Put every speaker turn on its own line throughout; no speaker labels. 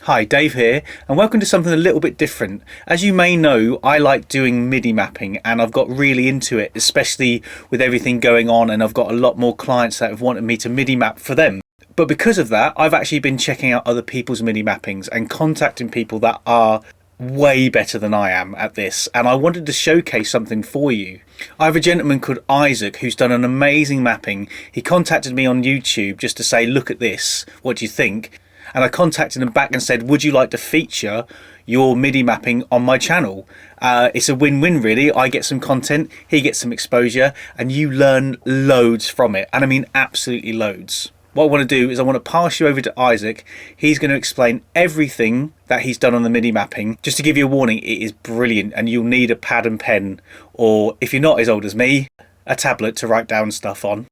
Hi, Dave here, and welcome to something a little bit different. As you may know, I like doing MIDI mapping, and I've got really into it, especially with everything going on, and I've got a lot more clients that have wanted me to MIDI map for them. But because of that, I've actually been checking out other people's MIDI mappings and contacting people that are way better than I am at this, and I wanted to showcase something for you. I have a gentleman called Ayxzak who's done an amazing mapping. He contacted me on YouTube just to say, look at this, what do you think? And I contacted him back and said, would you like to feature your MIDI mapping on my channel? It's a win-win really. I get some content, he gets some exposure, and you learn loads from it. And I mean absolutely loads. What I want to do is I want to pass you over to Ayxzak. He's going to explain everything that he's done on the MIDI mapping. Just to give you a warning, it is brilliant, and you'll need a pad and pen, or if you're not as old as me, a tablet to write down stuff on.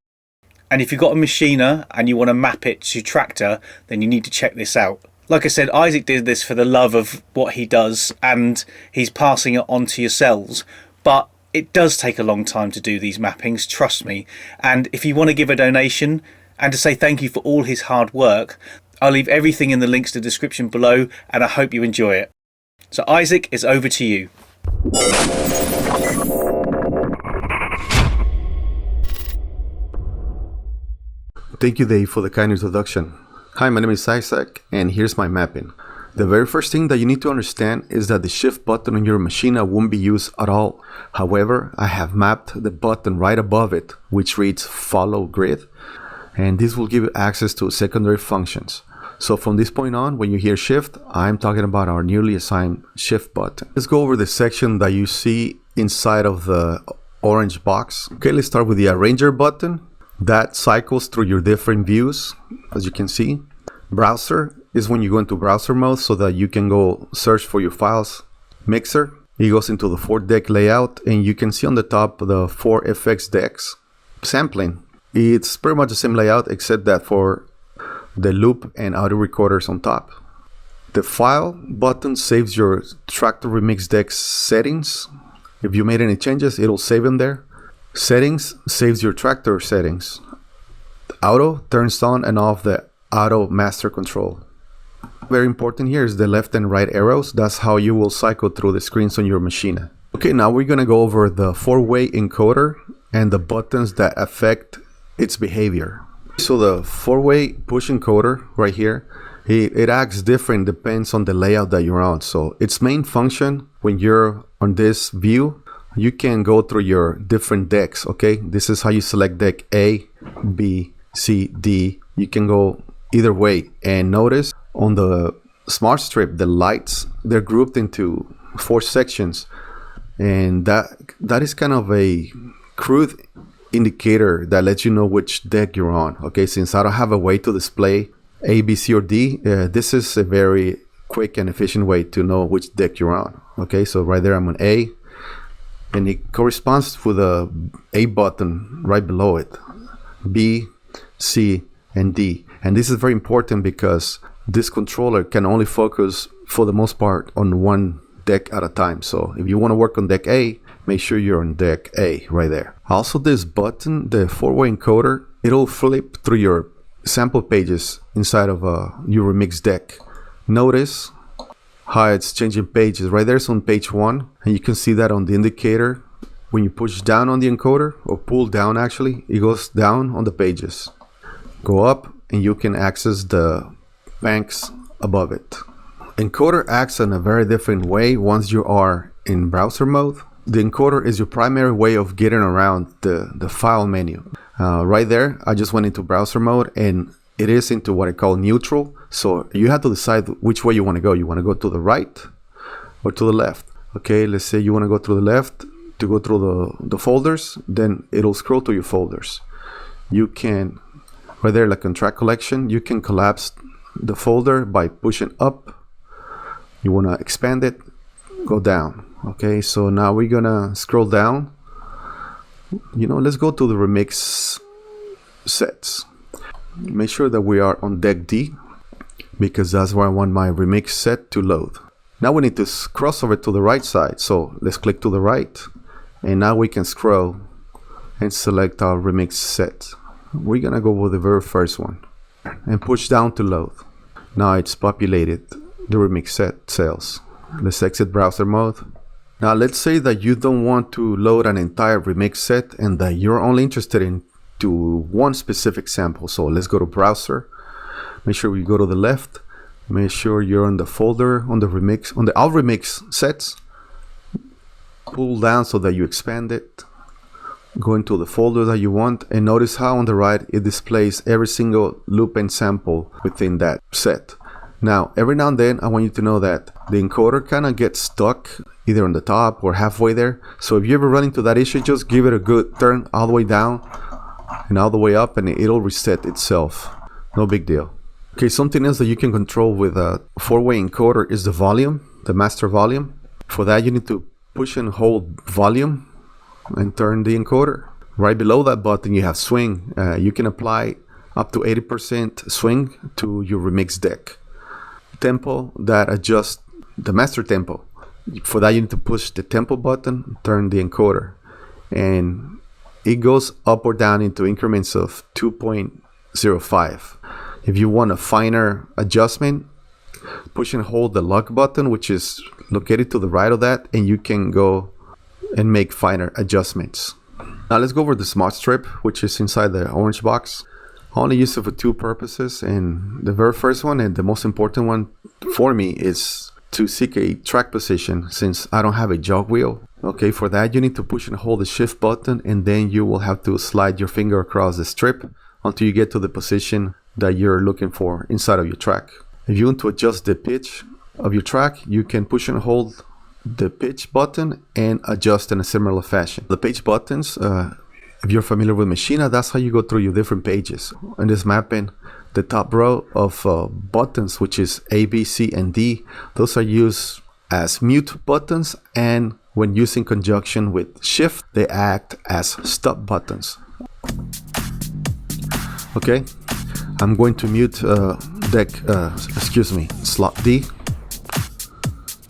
And if you've got a machiner and you want to map it to Traktor, then you need to check this out. Like I said, Ayxzak did this for the love of what he does, and he's passing it on to yourselves. But it does take a long time to do these mappings, trust me. And if you want to give a donation and to say thank you for all his hard work, I'll leave everything in the links to the description below, and I hope you enjoy it. So Ayxzak, it's over to you.
Thank you, Dave, for the kind introduction. Hi, my name is Ayxzak, and here's my mapping. The very first thing that you need to understand is that the shift button on your machine won't be used at all. However, I have mapped the button right above it, which reads follow grid, and this will give you access to secondary functions. So from this point on, when you hear shift, I'm talking about our newly assigned shift button. Let's go over the section that you see inside of the orange box. Okay, let's start with the arranger button. That cycles through your different views, as you can see. Browser is when you go into browser mode so that you can go search for your files. Mixer, it goes into the 4-deck layout, and you can see on the top the 4 FX decks. Sampling, it's pretty much the same layout except that for the loop and audio recorders on top. The file button saves your Traktor Remix deck settings. If you made any changes, it'll save them there. Settings saves your Traktor settings. Auto turns on and off the auto master control. Very important here is the left and right arrows. That's how you will cycle through the screens on your machine. Okay, now we're gonna go over the 4-way encoder and the buttons that affect its behavior. So the 4-way push encoder right here, it acts different, depends on the layout that you're on. So its main function when you're on this view, you can go through your different decks, okay? This is how you select deck A, B, C, D. You can go either way. And notice on the smart strip, the lights, they're grouped into 4 sections. And that is kind of a crude indicator that lets you know which deck you're on, okay? Since I don't have a way to display A, B, C, or D, this is a very quick and efficient way to know which deck you're on, okay? So right there, I'm on A. And it corresponds to the A button right below it, B, C, and D. And this is very important because this controller can only focus for the most part on one deck at a time. So if you want to work on deck A, make sure you're on deck A right there. Also, this button, the 4-way encoder, it'll flip through your sample pages inside of your remix deck. Notice how it's changing pages. Right there's on page 1, and you can see that on the indicator. When you push down on the encoder, or pull down actually, it goes down on the pages. Go up and you can access the banks above it. Encoder acts in a very different way once you are in browser mode. The encoder is your primary way of getting around the file menu. Right there, I just went into browser mode, and it is into what I call neutral. So you have to decide which way you want to go. You want to go to the right or to the left. Okay, let's say you want to go to the left to go through the folders, then it'll scroll to your folders. You can, right there, like on track collection, you can collapse the folder by pushing up. You want to expand it, go down. Okay, so now we're gonna scroll down. Let's go to the remix sets. Make sure that we are on deck D, because that's where I want my remix set to load. Now we need to cross over to the right side. So let's click to the right, and now we can scroll and select our remix set. We're gonna go with the very first one and push down to load. Now it's populated the remix set cells. Let's exit browser mode. Now let's say that you don't want to load an entire remix set and that you're only interested in one specific sample. So let's go to browser. Make sure we go to the left. Make sure you're on the folder on the remix, on the all remix sets. Pull down so that you expand it. Go into the folder that you want and notice how on the right it displays every single loop and sample within that set. Now, every now and then I want you to know that the encoder kind of gets stuck either on the top or halfway there. So if you ever run into that issue, just give it a good turn all the way down and all the way up and it'll reset itself. No big deal. Okay, something else that you can control with a 4-way encoder is the volume, the master volume. For that, you need to push and hold volume and turn the encoder. Right below that button, you have swing. You can apply up to 80% swing to your remix deck. Tempo, that adjusts the master tempo. For that, you need to push the tempo button, turn the encoder. And it goes up or down into increments of 2.05. If you want a finer adjustment, push and hold the lock button, which is located to the right of that, and you can go and make finer adjustments. Now let's go over the smart strip, which is inside the orange box. I only use it for two purposes, and the very first one and the most important one for me is to seek a track position since I don't have a jog wheel. Okay, for that you need to push and hold the shift button, and then you will have to slide your finger across the strip until you get to the position that you're looking for inside of your track. If you want to adjust the pitch of your track, you can push and hold the pitch button and adjust in a similar fashion. The page buttons, if you're familiar with Maschine, that's how you go through your different pages. In this mapping, the top row of buttons, which is A, B, C, and D, those are used as mute buttons, and when used in conjunction with shift, they act as stop buttons. Okay, I'm going to mute slot D.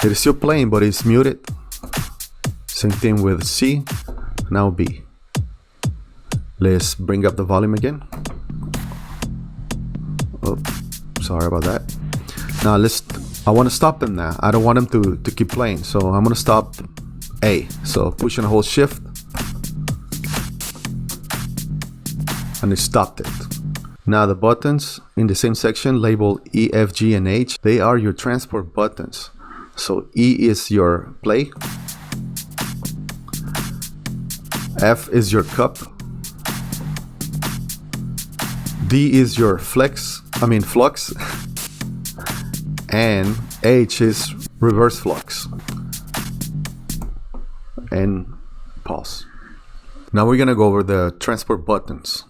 It is still playing, but it's muted. Same thing with C, now B. Let's bring up the volume again. Oh, sorry about that. Now I want to stop them now. I don't want them to keep playing, so I'm going to stop A. So push and hold shift, and it stopped it. Now the buttons in the same section labeled E, F, G, and H, they are your transport buttons. So E is your play, F is your cup, D is your flux, and H is reverse flux. And pause. Now we're gonna go over the transport buttons.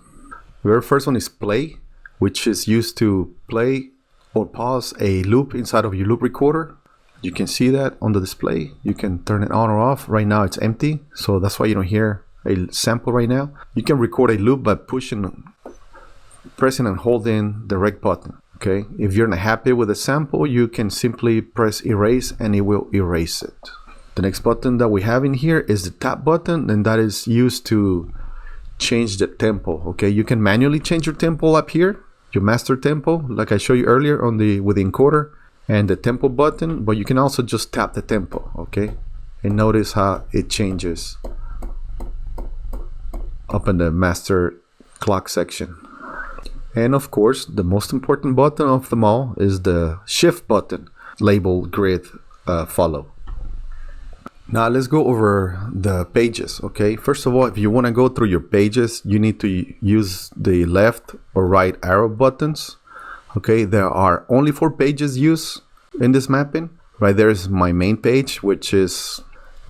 The very first one is play, which is used to play or pause a loop inside of your loop recorder. You can see that on the display. You can turn it on or off. Right now it's empty, so that's why you don't hear a sample right now. You can record a loop by pressing and holding the rec button. Okay, if you're not happy with the sample, you can simply press erase and it will erase it. The next button that we have in here is the tap button, and that is used to change the tempo. Okay, you can manually change your tempo up here, your master tempo, like I showed you earlier with the encoder and the tempo button, but you can also just tap the tempo. Okay, and notice how it changes up in the master clock section. And of course, the most important button of them all is the shift button, labeled grid follow. Now let's go over the pages. Okay, first of all, if you want to go through your pages, you need to use the left or right arrow buttons. Okay, there are only 4 pages used in this mapping. Right there is my main page, which is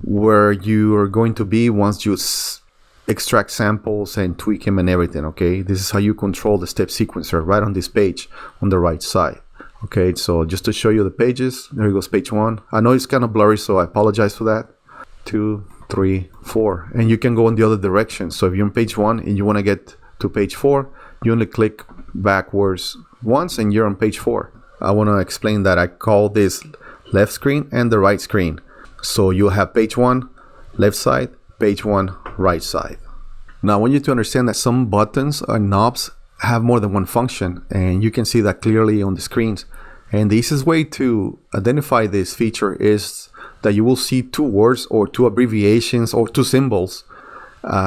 where you are going to be once you extract samples and tweak them and everything. Okay, this is how you control the step sequencer right on this page on the right side. Okay, so just to show you the pages, there goes page 1. I know it's kind of blurry, so I apologize for that. 2, 3, 4, and you can go in the other direction. So if you're on page 1 and you want to get to page 4, you only click backwards once and you're on page 4. I want to explain that I call this left screen and the right screen. So you'll have page 1 left side, page 1 right side. Now I want you to understand that some buttons or knobs have more than one function, and you can see that clearly on the screens. And the easiest way to identify this feature is that you will see two words or two abbreviations or two symbols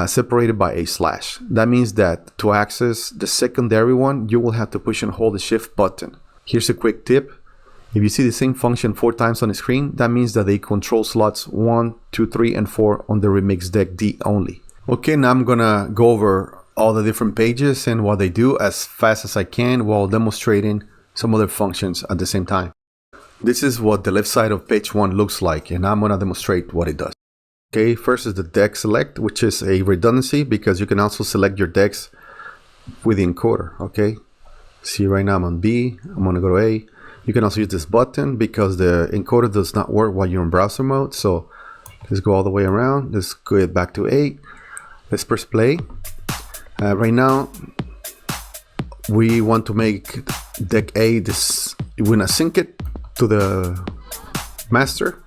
separated by a slash. That means that to access the secondary one, you will have to push and hold the shift button. Here's a quick tip. If you see the same function 4 times on the screen, that means that they control slots 1, 2, 3, and 4 on the Remix Deck D only. Okay, now I'm gonna go over all the different pages and what they do as fast as I can while demonstrating some other functions at the same time. This is what the left side of page 1 looks like, and I'm gonna demonstrate what it does. Okay, first is the deck select, which is a redundancy because you can also select your decks with the encoder. Okay, see right now I'm on B, I'm gonna go to A. You can also use this button because the encoder does not work while you're in browser mode. So let's go all the way around. Let's go back to A. Let's press play. Right now, we want to make deck A this. We're gonna sync it to the master,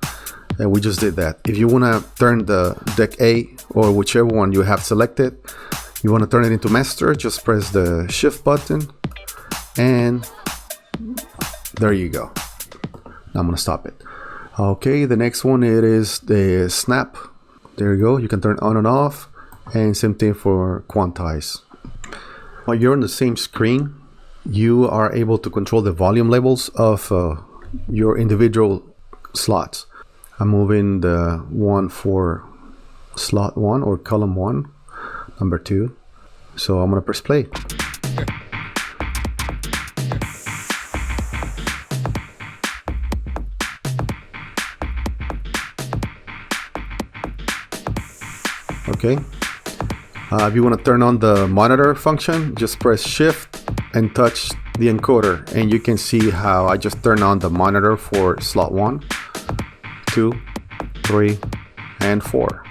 and we just did that. If you wanna turn the deck A or whichever one you have selected, you wanna turn it into master, just press the shift button, and there you go. Now I'm gonna stop it. Okay, the next one it is the snap. There you go. You can turn on and off, and same thing for Quantize. While you're on the same screen, you are able to control the volume levels of your individual slots. I'm moving the one for slot 1 or column 1, number 2. So I'm gonna press play. Okay. If you want to turn on the monitor function, just press shift and touch the encoder, and you can see how I just turned on the monitor for slot 1, 2, 3, and 4.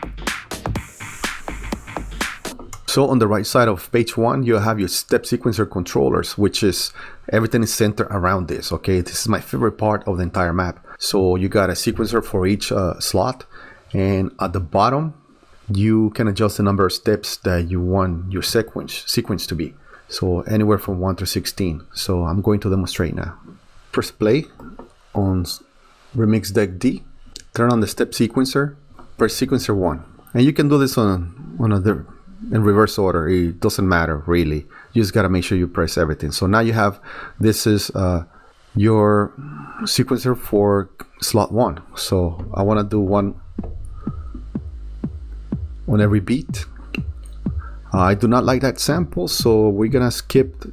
So on the right side of page 1, you have your step sequencer controllers, which is everything is centered around this. Okay, this is my favorite part of the entire map. So you got a sequencer for each slot, and at the bottom you can adjust the number of steps that you want your sequence to be. So anywhere from 1 to 16. So I'm going to demonstrate now. Press play on Remix Deck D. Turn on the step sequencer. Press sequencer 1. And you can do this in reverse order. It doesn't matter really. You just gotta make sure you press everything. So now you have, this is your sequencer for slot 1. So I wanna do one on every beat. I do not like that sample, so we're gonna skip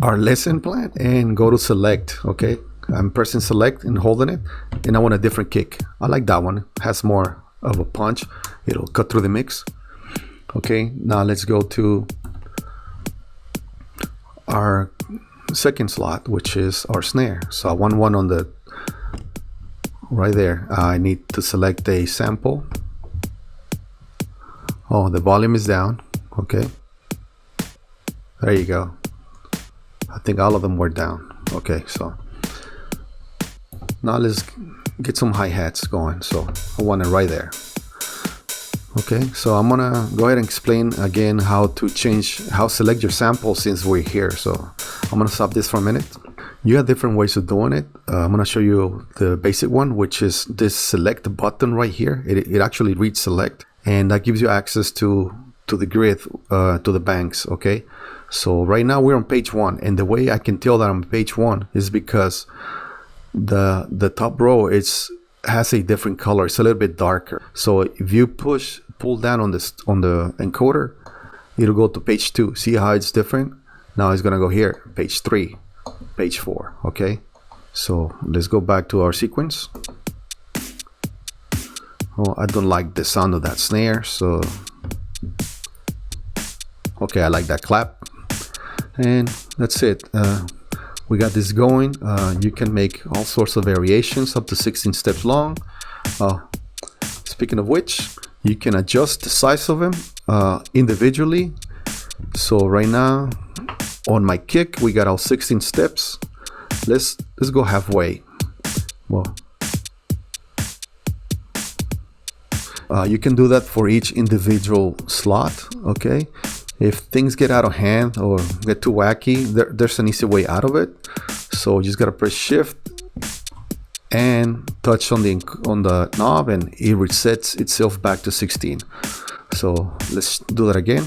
our lesson plan and go to select. Okay, I'm pressing select and holding it, and I want a different kick. I like that one, it has more of a punch, it'll cut through the mix. Okay, now let's go to our second slot, which is our snare. So I want one on the right there. I need to select a sample. Oh, the volume is down. Okay. There you go. I think all of them were down. Okay, so now let's get some hi-hats going. So I want it right there. Okay, so I'm gonna go ahead and explain again how to select your sample since we're here. So I'm gonna stop this for a minute. You have different ways of doing it. I'm gonna show you the basic one, which is this select button right here. It actually reads select, and that gives you access to the grid, to the banks. Okay, so right now we're on page 1, and the way I can tell that I'm on page 1 is because the top row has a different color. It's a little bit darker. So if you pull down on the encoder, it'll go to page 2. See how it's different? Now it's gonna go here, page 3, page 4. Okay, so let's go back to our sequence. Oh, I don't like the sound of that snare, so okay, I like that clap, and that's it. We got this going. You can make all sorts of variations up to 16 steps long. Speaking of which, you can adjust the size of them individually. So right now on my kick, we got all 16 steps. Let's go halfway. Well, you can do that for each individual slot. Okay, If things get out of hand or get too wacky, there's an easy way out of it. So you just gotta press shift and touch on the knob, and it resets itself back to 16. So let's do that again.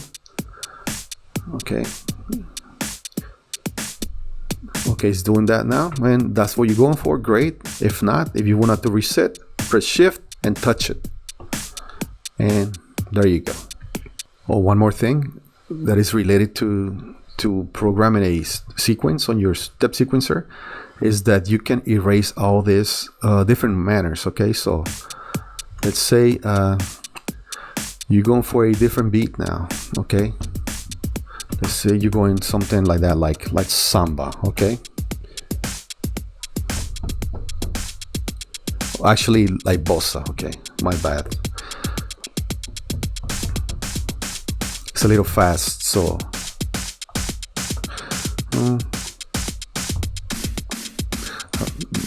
Okay, it's doing that now, and that's what you're going for. Great. If not, if you want to reset, press shift and touch it, and there you go. Oh, one more thing that is related to programming a sequence on your step sequencer is that you can erase all these different manners. Okay, so let's say you're going for a different beat now. Okay, let's say you're going something like that, like samba. Okay, actually like bossa. Okay, my bad. It's a little fast, so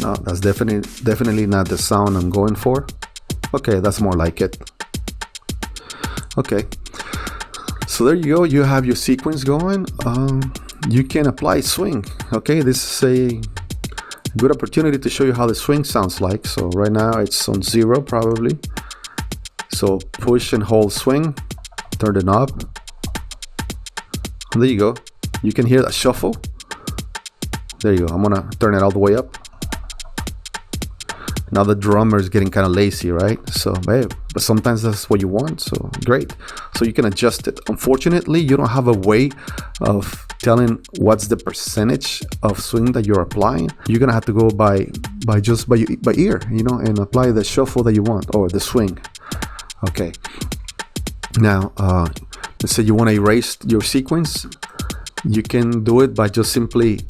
no, that's definitely not the sound I'm going for. Okay, that's more like it. Okay, so there you go. You have your sequence going. You can apply swing. Okay, this is a good opportunity to show you how the swing sounds like. So right now it's on 0 probably. So push and hold swing, turn the knob. And there you go. You can hear that shuffle. There you go. I'm gonna turn it all the way up. Now the drummer is getting kind of lazy, right? So, hey, but sometimes that's what you want, so great. So you can adjust it. Unfortunately, you don't have a way of telling what's the percentage of swing that you're applying. You're gonna have to go by ear, you know, and apply the shuffle that you want, or the swing. Okay. Now, let's say you want to erase your sequence. You can do it by just simply,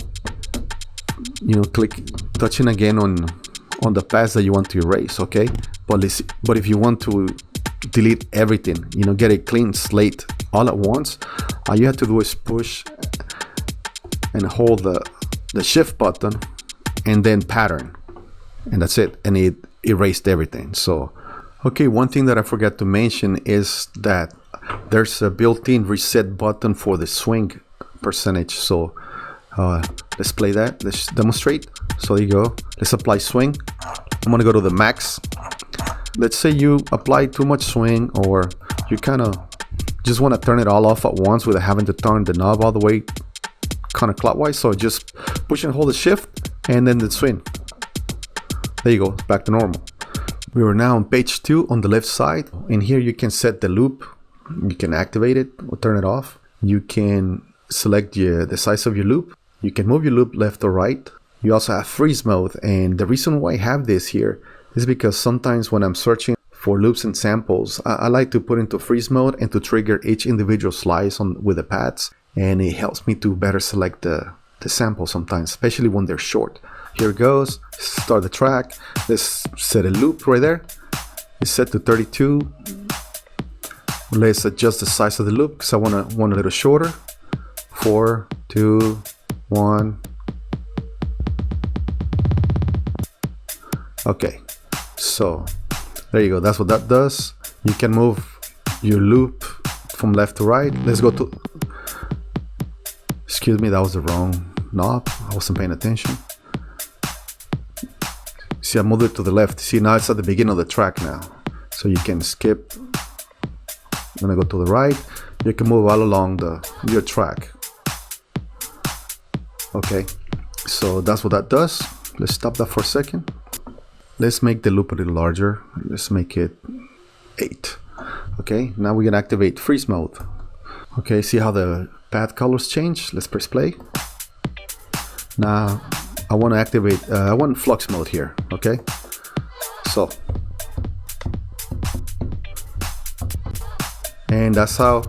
you know, touching again on the paths that you want to erase. Okay, but if you want to delete everything, you know, get a clean slate all at once, all you have to do is push and hold the shift button and then pattern, and that's it, and it erased everything. So okay, one thing that I forgot to mention is that there's a built-in reset button for the swing percentage. So let's play that. Let's demonstrate. So there you go. Let's apply swing. I'm gonna go to the max. Let's say you apply too much swing, or you kind of just want to turn it all off at once without having to turn the knob all the way kind of clockwise. So just push and hold the shift and then the swing. There you go, back to normal. We are now on page 2 on the left side. In here you can set the loop. You can activate it or turn it off. You can select the size of your loop. You can move your loop left or right. You also have freeze mode, and the reason why I have this here is because sometimes when I'm searching for loops and samples, I like to put into freeze mode and to trigger each individual slice with the pads, and it helps me to better select the sample sometimes, especially when they're short. Here it goes. Start the track. Let's set a loop right there. It's set to 32. Let's adjust the size of the loop because I want a little shorter. 4, 2, 1. Okay, so there you go. That's what that does. You can move your loop from left to right. Let's go to, excuse me, that was the wrong knob. I wasn't paying attention. See, I moved it to the left. See, now it's at the beginning of the track now. So you can skip. I'm gonna go to the right. You can move all along your track. Okay, so that's what that does. Let's stop that for a second. Let's make the loop a little larger. Let's make it 8. Okay, now we can activate freeze mode. Okay, see how the pad colors change? Let's press play. Now I want to activate, I want flux mode here. Okay, so, and that's how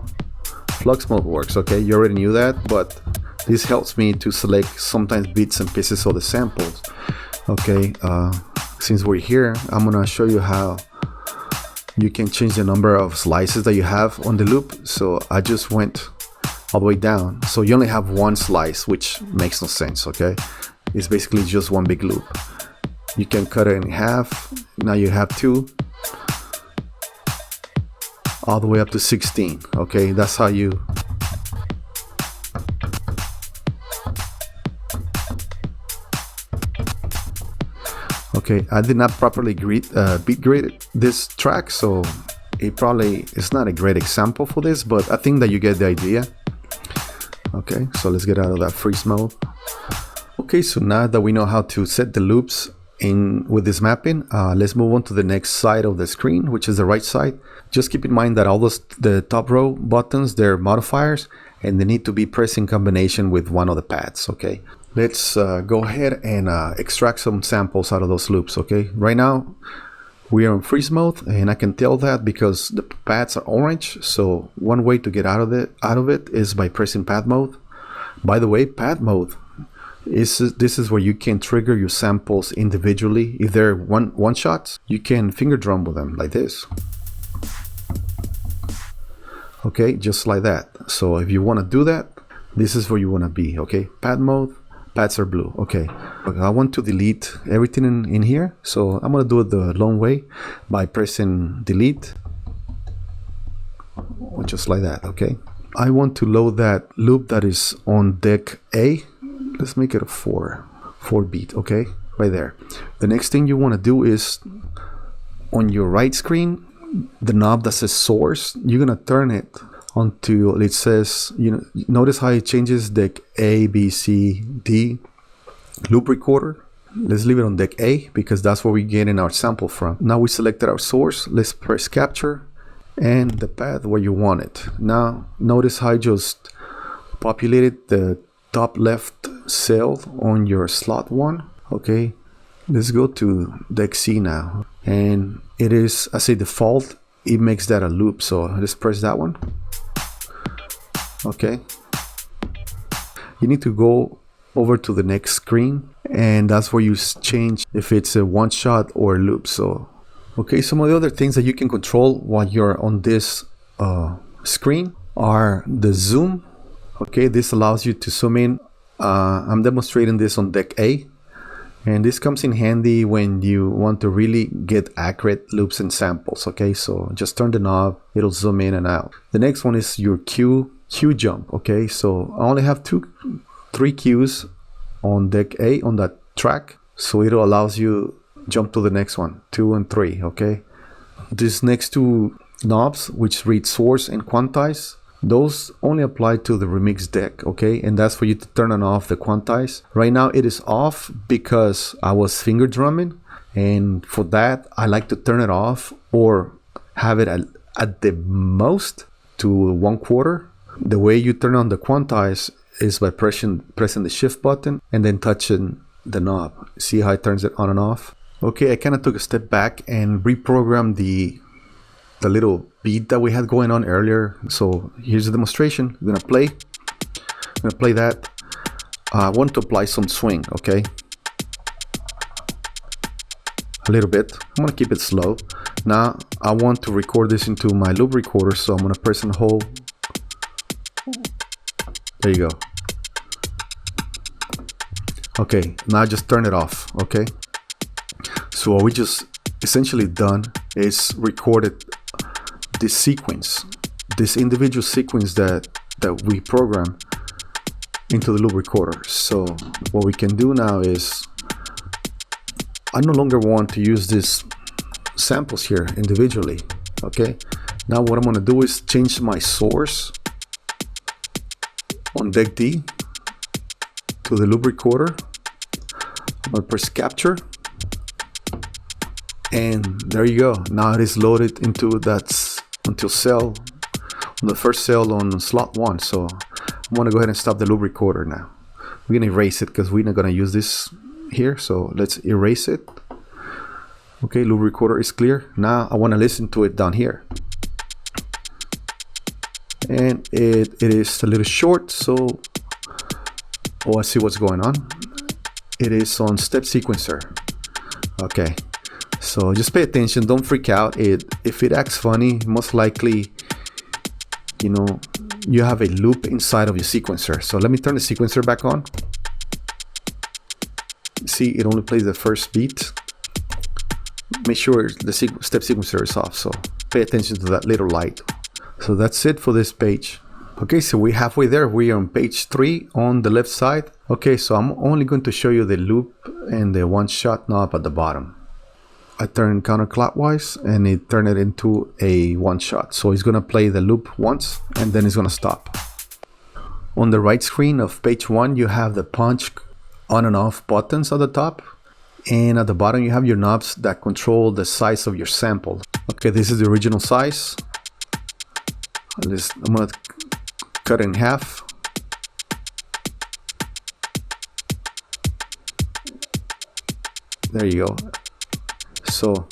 flux mode works. Okay, you already knew that, but this helps me to select sometimes bits and pieces of the samples. Okay, since we're here, I'm gonna show you how you can change the number of slices that you have on the loop. So I just went all the way down. So you only have one slice, which makes no sense. Okay, it's basically just one big loop. You can cut it in half. Now you have 2, all the way up to 16. Okay, that's how you Okay, I did not properly beat grade this track, so it probably is not a great example for this, but I think that you get the idea. Okay, so let's get out of that freeze mode. Okay, so now that we know how to set the loops in with this mapping, let's move on to the next side of the screen, which is the right side. Just keep in mind that all the top row buttons, they're modifiers, and they need to be pressed in combination with one of the pads. Okay, let's go ahead and extract some samples out of those loops. Okay, right now we are in freeze mode, and I can tell that because the pads are orange. So one way to get out of it is by pressing pad mode. By the way, pad mode this is where you can trigger your samples individually. If they're one shots, you can finger drum with them like this. Okay, just like that. So if you want to do that, this is where you want to be. Okay, pad mode, pads are blue. Okay, I want to delete everything in here, so I'm gonna do it the long way by pressing delete, just like that. Okay, I want to load that loop that is on deck A. Let's make it a 4 beat. Okay, right there. The next thing you want to do is on your right screen, the knob that says source, you're gonna turn it until it says, notice how it changes deck A, B, C, D loop recorder. Let's leave it on deck A because that's where we're getting our sample from. Now we selected our source. Let's press capture and the path where you want it. Now notice how I just populated the top left cell on your slot 1. Okay, let's go to deck C now, and it is, as a default, it makes that a loop, so let's press that one. Okay, you need to go over to the next screen, and that's where you change if it's a one shot or a loop. So okay, some of the other things that you can control while you're on this screen are the zoom. Okay, this allows you to zoom in. I'm demonstrating this on deck A, and this comes in handy when you want to really get accurate loops and samples. Okay, so just turn the knob, it'll zoom in and out. The next one is your Q jump. Okay, so I only have 3 Qs on deck A on that track, so it allows you jump to the next one, 2 and 3. Okay, these next 2 knobs, which read source and quantize, those only apply to the remix deck. Okay, and that's for you to turn on off the quantize. Right now it is off because I was finger drumming, and for that I like to turn it off or have it at the most to 1/4. The way you turn on the quantize is by pressing the shift button and then touching the knob. See how it turns it on and off? Okay, I kind of took a step back and reprogrammed the little beat that we had going on earlier. So here's the demonstration. I'm gonna play that. I want to apply some swing. Okay, a little bit. I'm gonna keep it slow. Now I want to record this into my loop recorder, so I'm gonna press and hold. There you go. Okay, now just turn it off. Okay, so what we just essentially done is recorded this sequence, this individual sequence that we program into the loop recorder. So what we can do now is, I no longer want to use these samples here individually. Okay, now what I'm going to do is change my source on deck D to the loop recorder. I'm going to press capture, and there you go. Now it is loaded into that until cell, on the first cell on slot 1. So I'm going to go ahead and stop the loop recorder now. We're going to erase it because we're not going to use this here, so let's erase it. Okay, loop recorder is clear. Now I want to listen to it down here, and it is a little short, so I see what's going on. It is on step sequencer. Okay, so just pay attention, don't freak out. If it acts funny, most likely you have a loop inside of your sequencer. So let me turn the sequencer back on. See, it only plays the first beat. Make sure the step sequencer is off, so pay attention to that little light. So that's it for this page. Okay, so we're halfway there. We are on page 3 on the left side. Okay, so I'm only going to show you the loop and the one-shot knob at the bottom. I turn counterclockwise and it turned it into a one-shot. So it's gonna play the loop once and then it's gonna stop. On the right screen of page 1, you have the punch on and off buttons at the top. And at the bottom, you have your knobs that control the size of your sample. Okay, this is the original size. I'm gonna cut it in half. There you go. So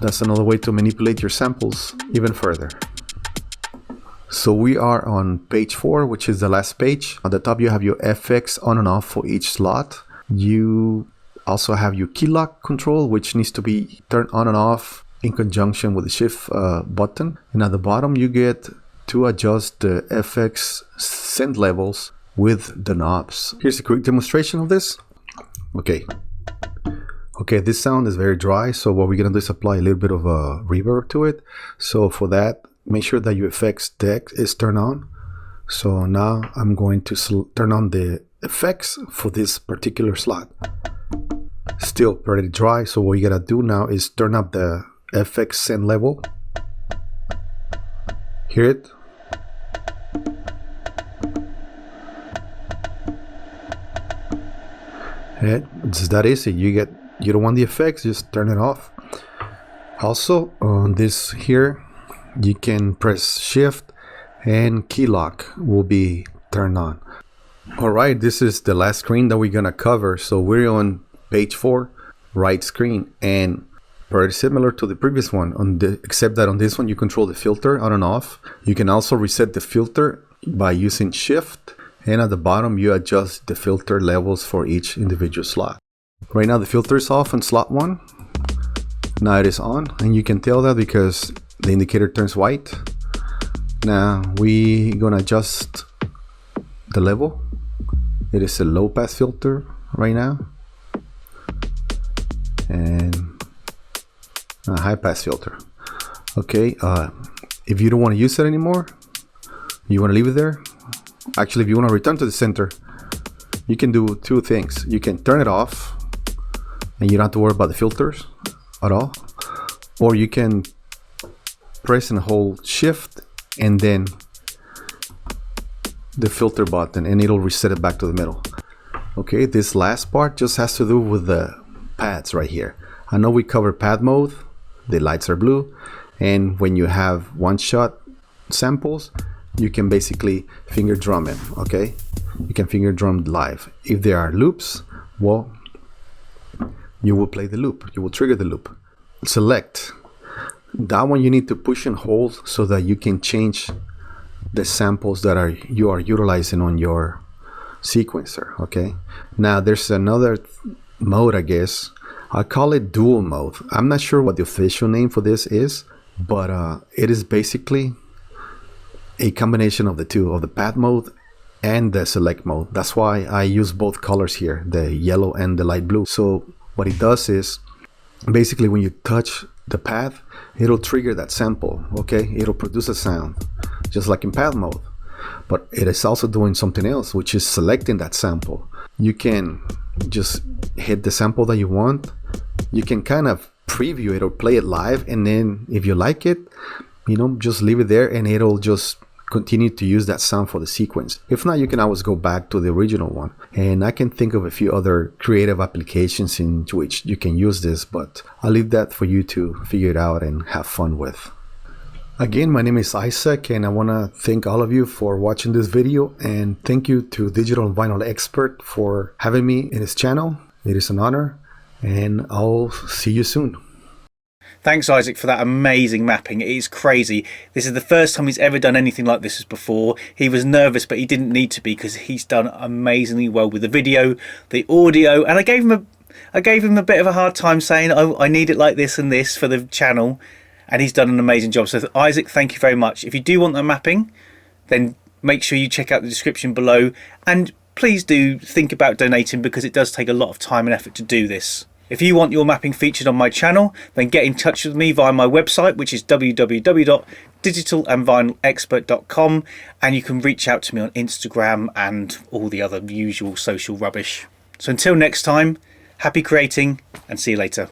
that's another way to manipulate your samples even further. So we are on page 4, which is the last page. At the top you have your FX on and off for each slot. You also have your key lock control, which needs to be turned on and off in conjunction with the shift button. And at the bottom you get to adjust the FX send levels with the knobs. Here's a quick demonstration of this. Okay, this sound is very dry, so what we're gonna do is apply a little bit of a reverb to it. So for that, make sure that your effects deck is turned on. So now I'm going to turn on the effects for this particular slot. Still pretty dry, so what you gotta do now is turn up the FX send level. Hear it? It's that easy. You don't want the effects, just turn it off. Also on this here, you can press shift and key lock will be turned on. Alright, this is the last screen that we're gonna cover. So we're on page 4, right screen, and very similar to the previous one, except that on this one you control the filter on and off. You can also reset the filter by using shift, and at the bottom you adjust the filter levels for each individual slot. Right now the filter is off on slot 1. Now it is on, and you can tell that because the indicator turns white. Now we're gonna adjust the level. It is a low pass filter right now, and a high pass filter. Okay, if you don't want to use it anymore, you want to leave it there. Actually, if you want to return to the center, you can do two things. You can turn it off and you don't have to worry about the filters at all, or you can press and hold shift and then the filter button, and it'll reset it back to the middle. Okay, this last part just has to do with the pads right here. I know we covered pad mode, the lights are blue, and when you have one shot samples, you can basically finger drum it. Okay, you can finger drum live. If there are loops, well, you will play the loop, you will trigger the loop. Select that one. You need to push and hold so that you can change the samples that you are utilizing on your sequencer. Okay, now there's another mode, I guess. I call it dual mode. I'm not sure what the official name for this is, but it is basically a combination of the two, of the pad mode and the select mode. That's why I use both colors here, the yellow and the light blue. So what it does is basically when you touch the pad, it'll trigger that sample. Okay, it'll produce a sound just like in pad mode, but it is also doing something else, which is selecting that sample. You can just hit the sample that you want. You can kind of preview it or play it live, and then if you like it, you know, just leave it there and it'll just continue to use that sound for the sequence. If not, you can always go back to the original one. And I can think of a few other creative applications in which you can use this, but I'll leave that for you to figure it out and have fun with. Again, my name is Ayxzak, and I want to thank all of you for watching this video, and thank you to Digital and Vinyl Expert for having me in his channel. It is an honor, and I'll see you soon.
Thanks, Ayxzak, for that amazing mapping. It is crazy. This is the first time he's ever done anything like this before. He was nervous, but he didn't need to be, because he's done amazingly well with the video, the audio, and I gave him a bit of a hard time saying, oh, I need it like this and this for the channel, and he's done an amazing job. So Ayxzak, thank you very much. If you do want that mapping, then make sure you check out the description below, and please do think about donating, because it does take a lot of time and effort to do this. If you want your mapping featured on my channel, then get in touch with me via my website, which is www.d-a-v-e.com. digitalandvinylexpert.com, and you can reach out to me on Instagram and all the other usual social rubbish. So until next time, happy creating and see you later.